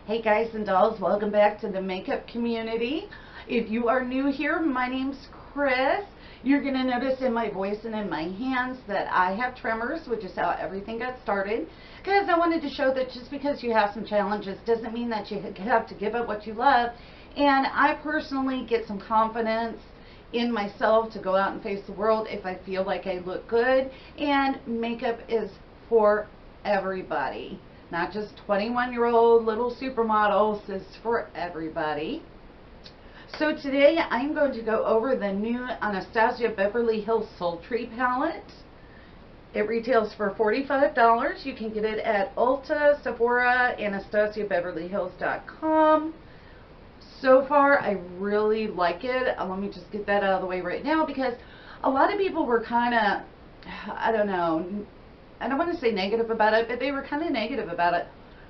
Hey guys and dolls, welcome back to the makeup community. If you are new here, my name's Chris. You're going to notice in my voice and in my hands that I have tremors, which is how everything got started. Because I wanted to show that just because you have some challenges doesn't mean that you have to give up what you love. And I personally get some confidence in myself to go out and face the world if I feel like I look good. And makeup is for everybody. Not just 21-year-old little supermodels, it's for everybody. So today I'm going to go over the new Anastasia Beverly Hills Sultry palette. It retails for $45. You can get it at Ulta, Sephora, AnastasiaBeverlyHills.com. So far, I really like it. Let me just get that out of the way right now because a lot of people were kind of, I don't know, I don't want to say negative about it, but they were kind of negative about it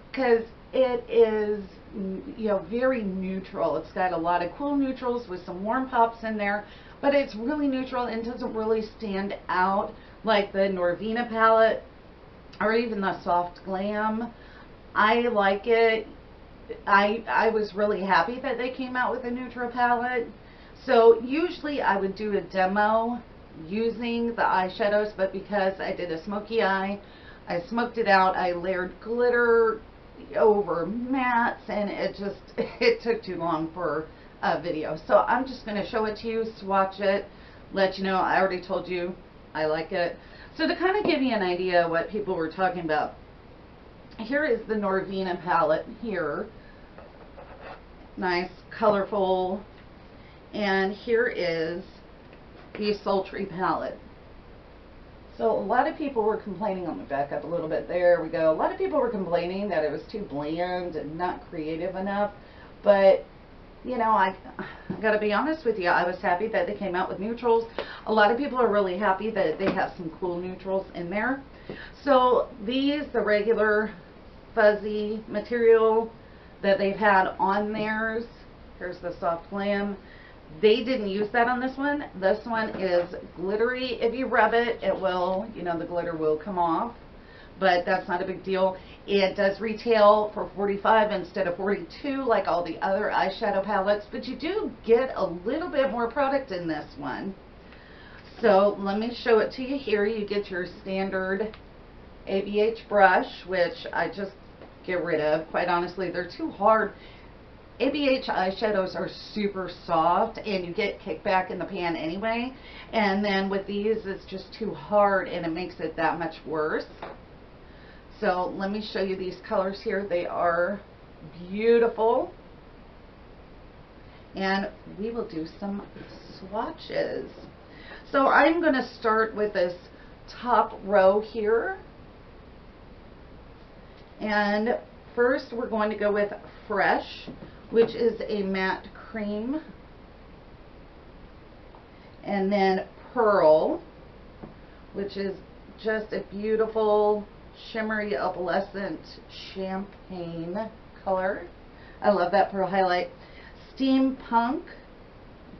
because it is, you know, very neutral. It's got a lot of cool neutrals with some warm pops in there, but it's really neutral and doesn't really stand out like the Norvina palette or even the Soft Glam. I like it. I was really happy that they came out with a neutral palette. So usually I would do a demo using the eyeshadows, but because I did a smoky eye, I smoked it out. I layered glitter over mattes, and it took too long for a video. So I'm just going to show it to you, swatch it, let you know. I already told you I like it. So to kind of give you an idea of what people were talking about, here is the Norvina palette here. Nice, colorful. And here is the Sultry palette. So a lot of people were complaining, let me back up a little bit, there we go. A lot of people were complaining that it was too bland and not creative enough, but you know, I gotta be honest with you, I was happy that they came out with neutrals. A lot of people are really happy that they have some cool neutrals in there. So these, the regular fuzzy material that they've had on theirs, here's the Soft Glam. They didn't use that on this one. This one is glittery. If you rub it, it will, you know, the glitter will come off, but that's not a big deal. It does retail for $45 instead of $42 like all the other eyeshadow palettes, but you do get a little bit more product in this one. So let me show it to you here. You get your standard ABH brush, which I just get rid of. Quite honestly, they're too hard. ABH eyeshadows are super soft and you get kickback in the pan anyway, and then with these it's just too hard and it makes it that much worse. So let me show you these colors here. They are beautiful, and we will do some swatches. So I'm going to start with this top row here, and first we're going to go with Fresh, which is a matte cream, and then Pearl, which is just a beautiful shimmery opalescent champagne color. I love that pearl highlight. Steampunk,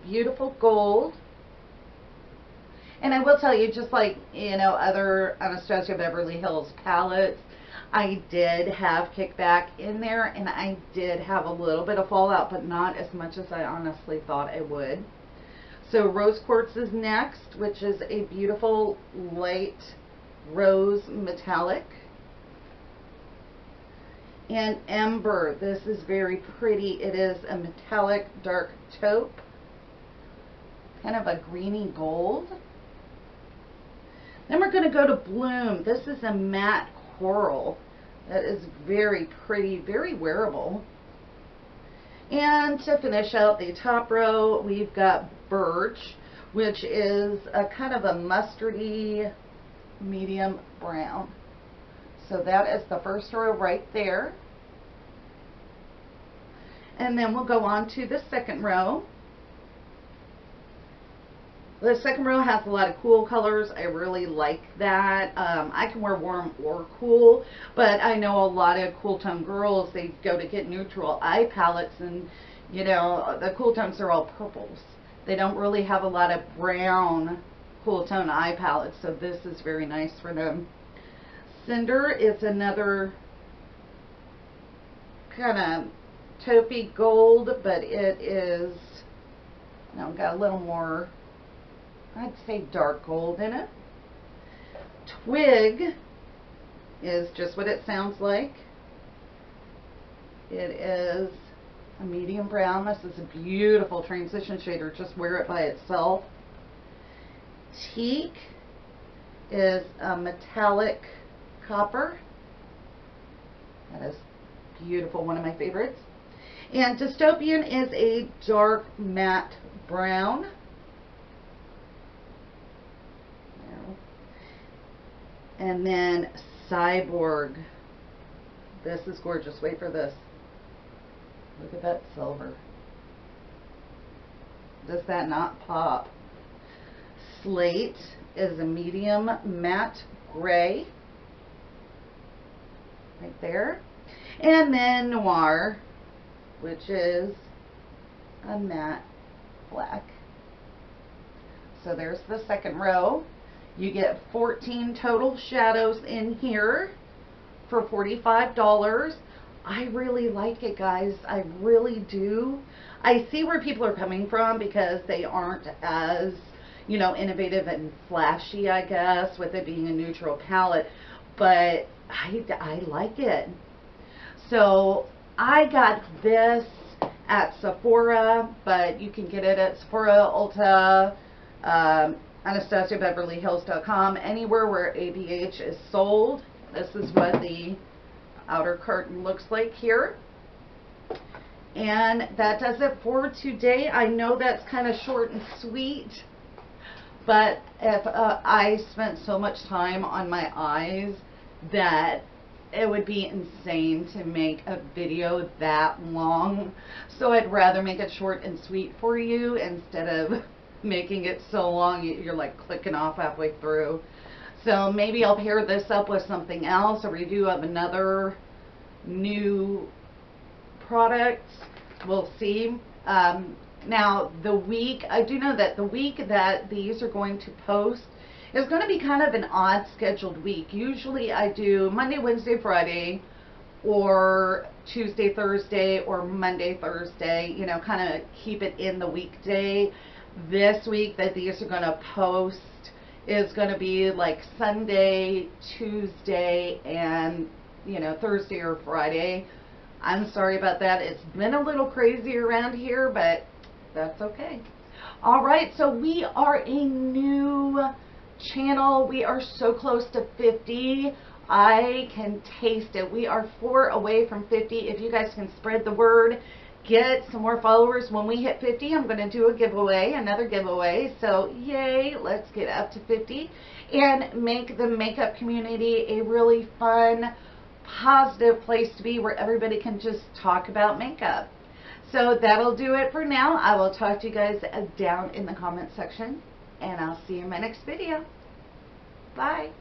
beautiful gold. And I will tell you, just like, you know, other Anastasia Beverly Hills palettes, I did have kickback in there, and I did have a little bit of fallout, but not as much as I honestly thought I would. So Rose Quartz is next, which is a beautiful light rose metallic. And Ember, this is very pretty. It is a metallic dark taupe, kind of a greeny gold. Then we're going to go to Bloom. This is a matte coral. That is very pretty, very wearable. And to finish out the top row, we've got Birch, which is a kind of a mustardy medium brown. So that is the first row right there. And then we'll go on to the second row. The second row has a lot of cool colors. I really like that. I can wear warm or cool, but I know a lot of cool tone girls, they go to get neutral eye palettes, and you know, the cool tones are all purples. They don't really have a lot of brown cool tone eye palettes, so this is very nice for them. Cinder is another kind of taupey gold, but it is, you know, got a little more, I'd say, dark gold in it. Twig is just what it sounds like. It is a medium brown. This is a beautiful transition shader. Just wear it by itself. Teak is a metallic copper. That is beautiful, one of my favorites. And Dystopian is a dark matte brown. And then Cyborg. This is gorgeous. Wait for this. Look at that silver. Does that not pop? Slate is a medium matte gray. Right there. And then Noir, which is a matte black. So there's the second row. You get 14 total shadows in here for $45. I really like it, guys. I really do. I see where people are coming from because they aren't as, you know, innovative and flashy, I guess, with it being a neutral palette. But I like it. So I got this at Sephora, but you can get it at Sephora, Ulta, AnastasiaBeverlyHills.com, anywhere where ABH is sold. This is what the outer curtain looks like here. And that does it for today. I know that's kind of short and sweet, but if I spent so much time on my eyes that it would be insane to make a video that long. So I'd rather make it short and sweet for you instead of making it so long you're like clicking off halfway through. So maybe I'll pair this up with something else, a review of another new product. We'll see. Now the week, I do know that the week that these are going to post is going to be kind of an odd scheduled week. Usually I do Monday, Wednesday, Friday, or Tuesday, Thursday, or Monday, Thursday, you know, kind of keep it in the weekday. This week that these are going to post is going to be like Sunday, Tuesday, and, you know, Thursday or Friday. I'm sorry about that. It's been a little crazy around here, but that's okay. All right, so we are a new channel. We are so close to 50. I can taste it. We are 4 away from 50. If you guys can spread the word, get some more followers. When we hit 50, I'm going to do a giveaway, another giveaway. So yay, let's get up to 50 and make the makeup community a really fun, positive place to be where everybody can just talk about makeup. So that'll do it for now. I will talk to you guys down in the comment section, and I'll see you in my next video. Bye.